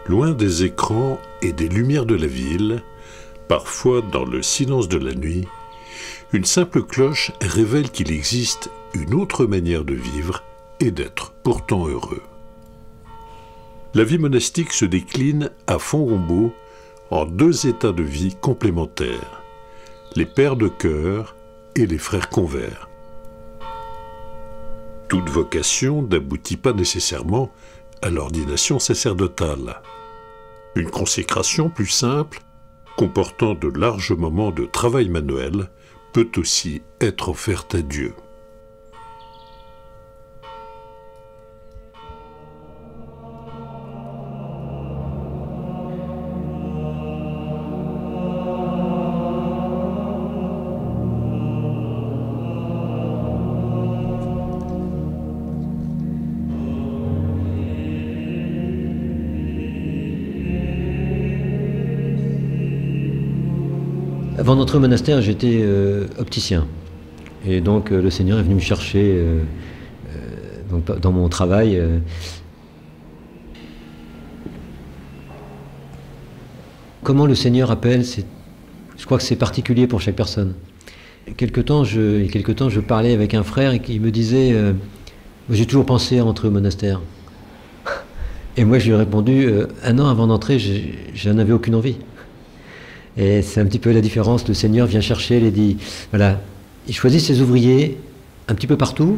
Loin des écrans et des lumières de la ville, parfois dans le silence de la nuit, une simple cloche révèle qu'il existe une autre manière de vivre et d'être pourtant heureux. La vie monastique se décline à Font-Rombaut en deux états de vie complémentaires, les pères de chœur et les frères convers. Toute vocation n'aboutit pas nécessairement à l'ordination sacerdotale. Une consécration plus simple, comportant de larges moments de travail manuel, peut aussi être offerte à Dieu. Avant d'entrer au monastère, j'étais opticien. Et donc le Seigneur est venu me chercher donc, dans mon travail. Comment le Seigneur appelle, je crois que c'est particulier pour chaque personne. Il y a quelque temps, je parlais avec un frère et qui me disait j'ai toujours pensé à entrer au monastère. Et moi je lui ai répondu un an avant d'entrer, j'en avais aucune envie. Et c'est un petit peu la différence. Le Seigneur vient chercher, il dit, voilà, il choisit ses ouvriers un petit peu partout,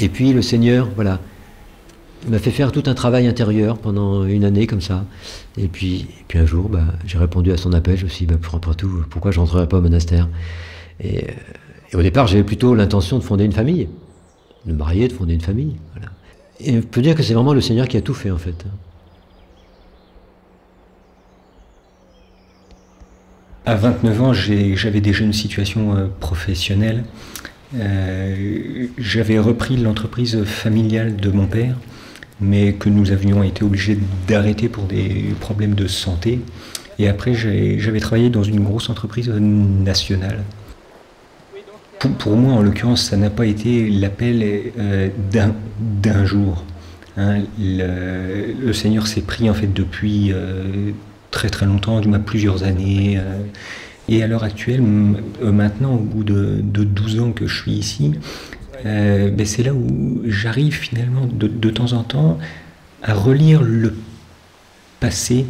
et puis le Seigneur, voilà, il m'a fait faire tout un travail intérieur pendant une année comme ça. Et puis un jour, j'ai répondu à son appel, je me suis dit, après tout, pourquoi je rentrerai pas au monastère? Et au départ, j'avais plutôt l'intention de fonder une famille, de me marier, de fonder une famille. Voilà. Et on peut dire que c'est vraiment le Seigneur qui a tout fait, en fait. À 29 ans, j'avais déjà une situation professionnelle. J'avais repris l'entreprise familiale de mon père, mais que nous avions été obligés d'arrêter pour des problèmes de santé. Et après, j'avais travaillé dans une grosse entreprise nationale. Pour moi, en l'occurrence, ça n'a pas été l'appel d'un jour. Hein. Le Seigneur s'est pris en fait depuis très très longtemps, du moins plusieurs années. Et à l'heure actuelle, maintenant, au bout de 12 ans que je suis ici, c'est là où j'arrive finalement de temps en temps à relire le passé.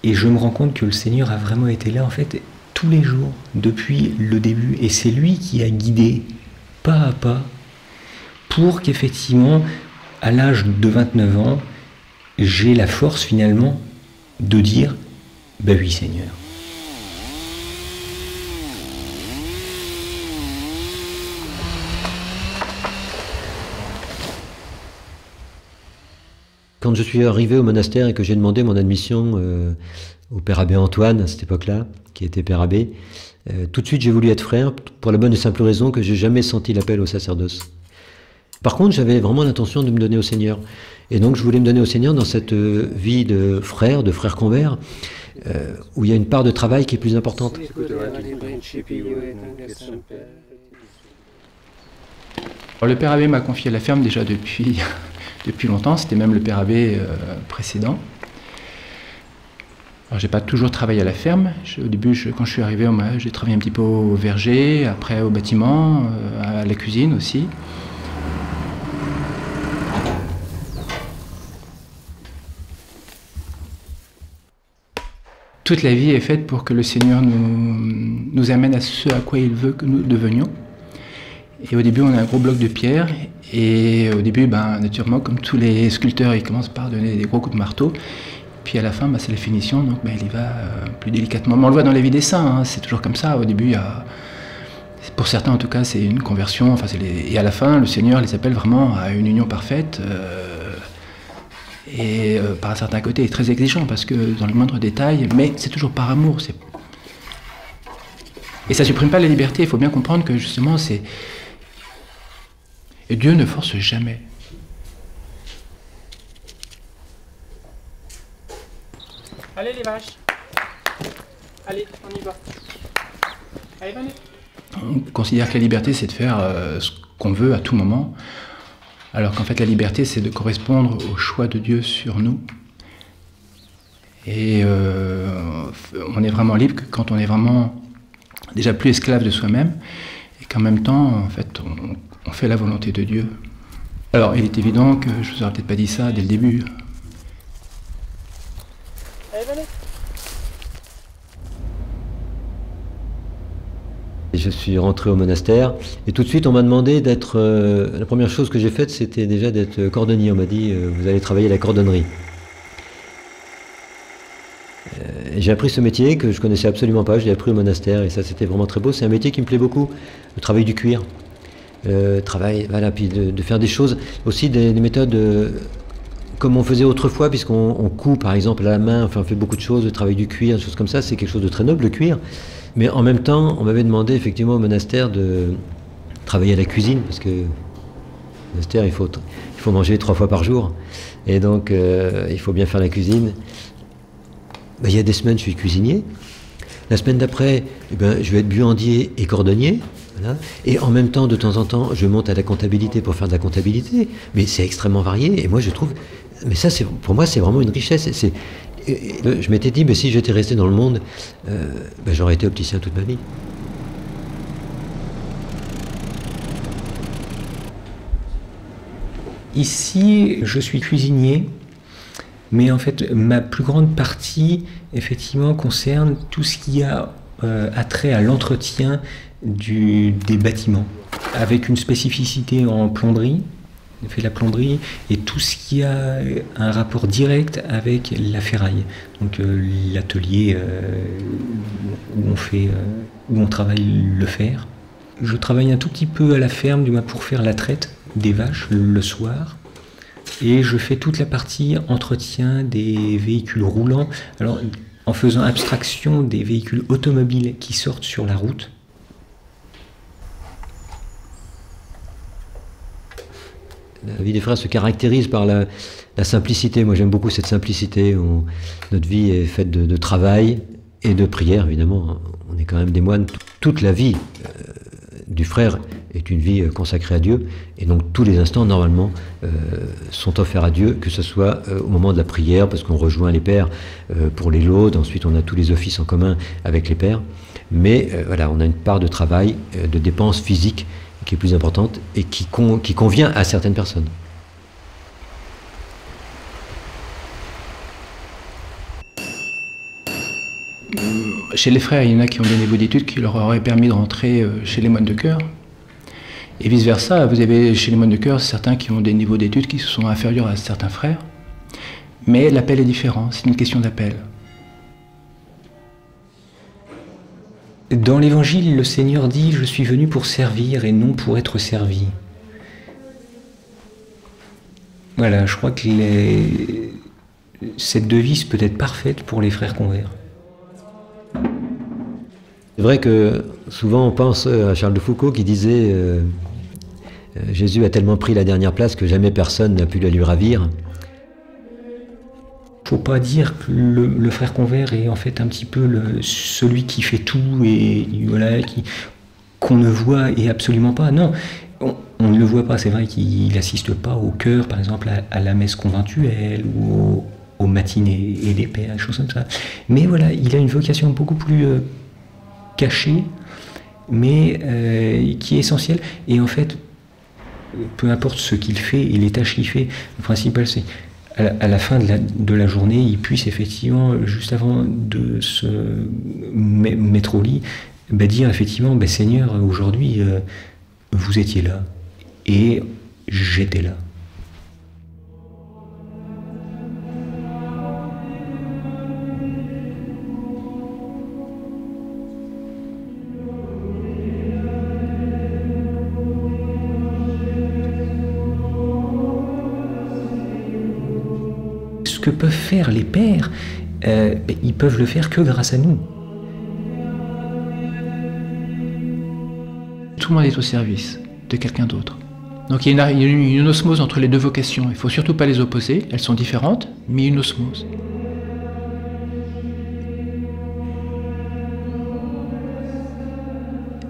Et je me rends compte que le Seigneur a vraiment été là, en fait, tous les jours, depuis le début. Et c'est lui qui a guidé, pas à pas, pour qu'effectivement, à l'âge de 29 ans, j'ai la force finalement de dire « Ben oui, Seigneur ». Quand je suis arrivé au monastère et que j'ai demandé mon admission au père abbé Antoine, à cette époque-là, qui était père abbé, tout de suite j'ai voulu être frère, pour la bonne et simple raison que j'ai jamais senti l'appel au sacerdoce. Par contre, j'avais vraiment l'intention de me donner au Seigneur. Et donc je voulais me donner au Seigneur dans cette vie de frère convers, où il y a une part de travail qui est plus importante. Alors, le père abbé m'a confié la ferme déjà depuis longtemps, c'était même le père abbé précédent. Alors j'ai pas toujours travaillé à la ferme. Au début, quand je suis arrivé, j'ai travaillé un petit peu au verger, après au bâtiment, à la cuisine aussi. Toute la vie est faite pour que le Seigneur nous amène à ce à quoi il veut que nous devenions. Et au début, on a un gros bloc de pierre. Et au début, naturellement, comme tous les sculpteurs, ils commencent par donner des gros coups de marteau. Puis à la fin, c'est la finition, donc il y va plus délicatement. Mais on le voit dans la vie des saints, hein, c'est toujours comme ça. Au début, pour certains en tout cas, c'est une conversion. Et à la fin, le Seigneur les appelle vraiment à une union parfaite. Et par un certain côté, il est très exigeant, parce que dans le moindre détail, mais c'est toujours par amour. Et ça ne supprime pas la liberté, il faut bien comprendre que justement, c'est... Et Dieu ne force jamais. Allez les vaches. Allez, on y va. Allez, venez. On considère que la liberté, c'est de faire ce qu'on veut à tout moment, alors qu'en fait la liberté, c'est de correspondre au choix de Dieu sur nous. Et on est vraiment libre que quand on est vraiment déjà plus esclave de soi-même, et qu'en même temps, en fait, on fait la volonté de Dieu. Alors, il est évident que je vous aurais peut-être pas dit ça dès le début. Allez, venez. Je suis rentré au monastère et tout de suite on m'a demandé d'être... la première chose que j'ai faite c'était déjà d'être cordonnier. On m'a dit vous allez travailler à la cordonnerie. J'ai appris ce métier que je connaissais absolument pas, je l'ai appris au monastère et ça c'était vraiment très beau. C'est un métier qui me plaît beaucoup, le travail du cuir. Voilà, puis de faire des choses, aussi des méthodes comme on faisait autrefois, puisqu'on coud par exemple à la main, enfin on fait beaucoup de choses, le travail du cuir, des choses comme ça, c'est quelque chose de très noble le cuir. Mais en même temps, on m'avait demandé effectivement au monastère de travailler à la cuisine, parce que au monastère il faut manger 3 fois par jour, et donc il faut bien faire la cuisine. Ben, il y a des semaines je suis cuisinier, la semaine d'après eh ben, je vais être buandier et cordonnier. Voilà. Et en même temps, de temps en temps, je monte à la comptabilité pour faire de la comptabilité. Mais c'est extrêmement varié. Et moi, je trouve... Mais ça, pour moi, c'est vraiment une richesse. Je m'étais dit, mais si j'étais resté dans le monde, ben, j'aurais été opticien toute ma vie. Ici, je suis cuisinier. Mais en fait, ma plus grande partie, effectivement, concerne tout ce qui a attrait à l'entretien des bâtiments, avec une spécificité en plomberie, on fait la plomberie, et tout ce qui a un rapport direct avec la ferraille, donc l'atelier où on travaille le fer. Je travaille un tout petit peu à la ferme, du moins pour faire la traite des vaches le soir, et je fais toute la partie entretien des véhicules roulants, alors en faisant abstraction des véhicules automobiles qui sortent sur la route. La vie des frères se caractérise par la simplicité. Moi j'aime beaucoup cette simplicité. Notre vie est faite de travail et de prière, évidemment. On est quand même des moines. Toute la vie du frère est une vie consacrée à Dieu. Et donc tous les instants, normalement, sont offerts à Dieu, que ce soit au moment de la prière, parce qu'on rejoint les pères pour les laudes. Ensuite, on a tous les offices en commun avec les pères. Mais voilà, on a une part de travail, de dépenses physiques, qui est plus importante et qui convient à certaines personnes. Chez les frères, il y en a qui ont des niveaux d'études qui leur auraient permis de rentrer chez les moines de cœur. Et vice-versa, vous avez chez les moines de cœur certains qui ont des niveaux d'études qui sont inférieurs à certains frères. Mais l'appel est différent, c'est une question d'appel. Dans l'Évangile, le Seigneur dit « Je suis venu pour servir et non pour être servi ». Voilà, je crois que cette devise peut être parfaite pour les frères convers. C'est vrai que souvent on pense à Charles de Foucault qui disait Jésus a tellement pris la dernière place que jamais personne n'a pu la lui ravir ». Il ne faut pas dire que le frère convers est en fait un petit peu celui qui fait tout et voilà, qu'on ne voit et absolument pas. Non, on ne le voit pas. C'est vrai qu'il n'assiste pas au chœur, par exemple, à la messe conventuelle ou aux matinées et les pères, des choses comme ça. Mais voilà, il a une vocation beaucoup plus cachée, mais qui est essentielle. Et en fait, peu importe ce qu'il fait et les tâches qu'il fait, le principal c'est à la fin de la journée, il puisse effectivement, juste avant de se mettre au lit, dire effectivement, Seigneur, aujourd'hui, vous étiez là, et j'étais là. Ce que peuvent faire les pères, ils peuvent le faire que grâce à nous. Tout le monde est au service de quelqu'un d'autre. Donc il y a une osmose entre les deux vocations. Il ne faut surtout pas les opposer, elles sont différentes, mais une osmose.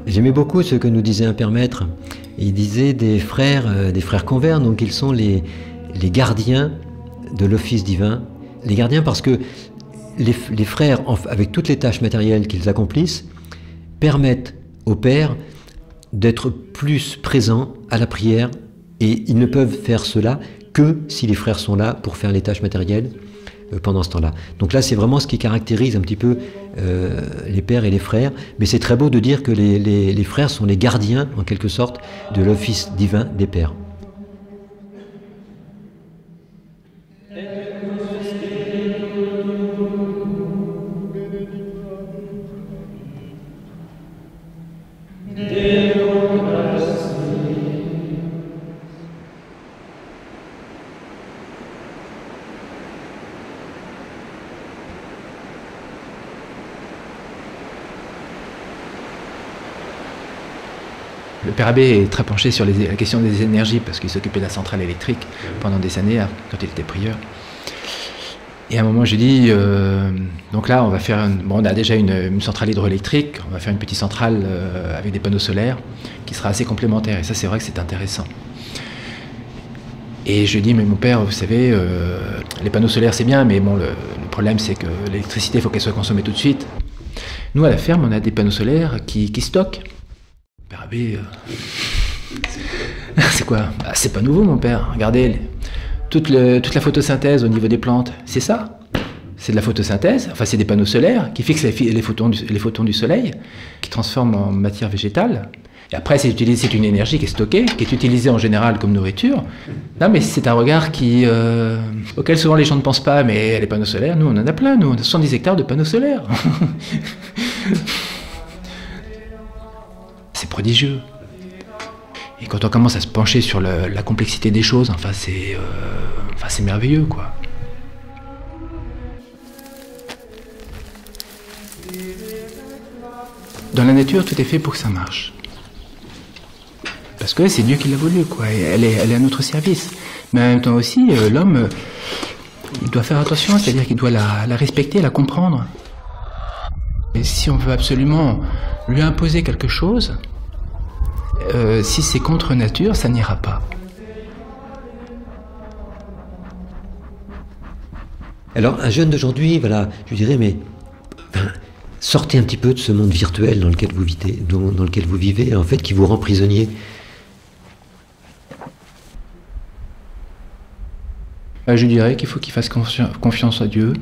J'aimais beaucoup ce que nous disait un père maître. Il disait des frères convers, donc ils sont les gardiens de l'office divin. Les gardiens parce que les frères, avec toutes les tâches matérielles qu'ils accomplissent, permettent au père d'être plus présent à la prière, et ils ne peuvent faire cela que si les frères sont là pour faire les tâches matérielles pendant ce temps-là. Donc là, c'est vraiment ce qui caractérise un petit peu les pères et les frères, mais c'est très beau de dire que les frères sont les gardiens, en quelque sorte, de l'office divin des pères. Le père Abbé est très penché sur la question des énergies parce qu'il s'occupait de la centrale électrique pendant des années quand il était prieur. Et à un moment, j'ai dit, donc là, on va faire, on a déjà une centrale hydroélectrique, on va faire une petite centrale avec des panneaux solaires qui sera assez complémentaire. Et ça, c'est vrai que c'est intéressant. Et je lui ai dit, mais mon père, vous savez, les panneaux solaires, c'est bien, mais bon, le problème, c'est que l'électricité, il faut qu'elle soit consommée tout de suite. Nous, à la ferme, on a des panneaux solaires qui stockent. Père Abbé, c'est quoi? Bah, c'est pas nouveau, mon père. Regardez, toute la photosynthèse au niveau des plantes, c'est ça. C'est de la photosynthèse, enfin c'est des panneaux solaires qui fixent les photons du soleil, qui transforment en matière végétale. Et après, c'est une énergie qui est stockée, qui est utilisée en général comme nourriture. Non, mais c'est un regard auquel souvent les gens ne pensent pas. Mais les panneaux solaires, nous, on en a plein. Nous, on a 70 hectares de panneaux solaires. C'est prodigieux. Et quand on commence à se pencher sur la complexité des choses, enfin, c'est merveilleux, quoi. Dans la nature, tout est fait pour que ça marche. Parce que c'est Dieu qui l'a voulu, quoi. Et elle est à notre service. Mais en même temps aussi, l'homme, il doit faire attention, c'est-à-dire qu'il doit la respecter, la comprendre. Et si on veut absolument lui imposer quelque chose, si c'est contre nature, ça n'ira pas. Alors, un jeune d'aujourd'hui, voilà, je dirais, mais sortez un petit peu de ce monde virtuel dans lequel vous vivez, en fait, qui vous rend prisonnier. Je dirais qu'il faut qu'il fasse confiance à Dieu.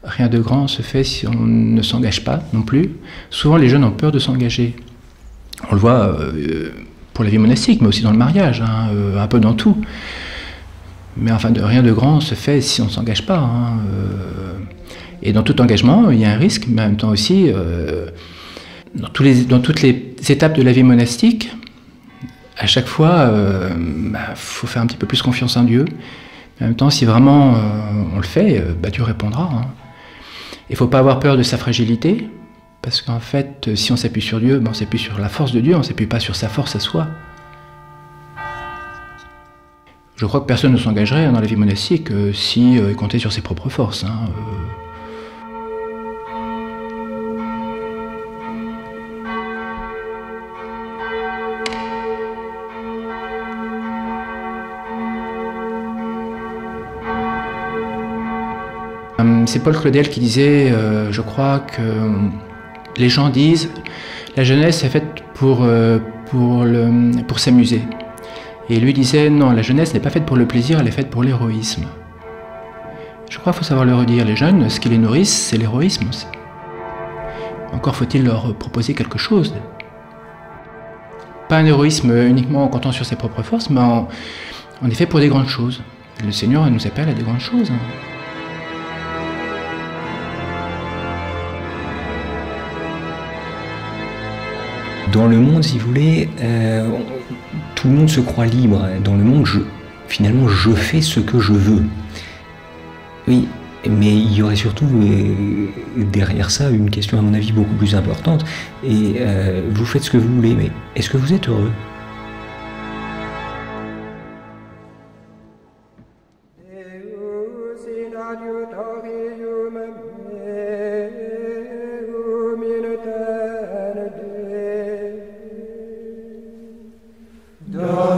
Rien de grand se fait si on ne s'engage pas non plus. Souvent, les jeunes ont peur de s'engager. On le voit pour la vie monastique, mais aussi dans le mariage, un peu dans tout. Mais enfin, rien de grand se fait si on ne s'engage pas. Et dans tout engagement, il y a un risque, mais en même temps aussi, dans toutes les étapes de la vie monastique, à chaque fois, faut faire un petit peu plus confiance en Dieu. En même temps, si vraiment on le fait, Dieu répondra. Il ne faut pas avoir peur de sa fragilité, parce qu'en fait, si on s'appuie sur Dieu, on s'appuie sur la force de Dieu, on ne s'appuie pas sur sa force à soi. Je crois que personne ne s'engagerait dans la vie monastique si il comptait sur ses propres forces. C'est Paul Claudel qui disait, je crois que les gens disent, la jeunesse est faite pour s'amuser. Et lui disait, non, la jeunesse n'est pas faite pour le plaisir, elle est faite pour l'héroïsme. Je crois qu'il faut savoir le redire, les jeunes, ce qui les nourrissent, c'est l'héroïsme aussi. Encore faut-il leur proposer quelque chose. Pas un héroïsme uniquement en comptant sur ses propres forces, mais on est fait pour des grandes choses. Le Seigneur nous appelle à des grandes choses. Dans le monde, si vous voulez, tout le monde se croit libre. Dans le monde, finalement, je fais ce que je veux. Oui, mais il y aurait surtout derrière ça une question, à mon avis, beaucoup plus importante. Et vous faites ce que vous voulez, mais est-ce que vous êtes heureux ? No.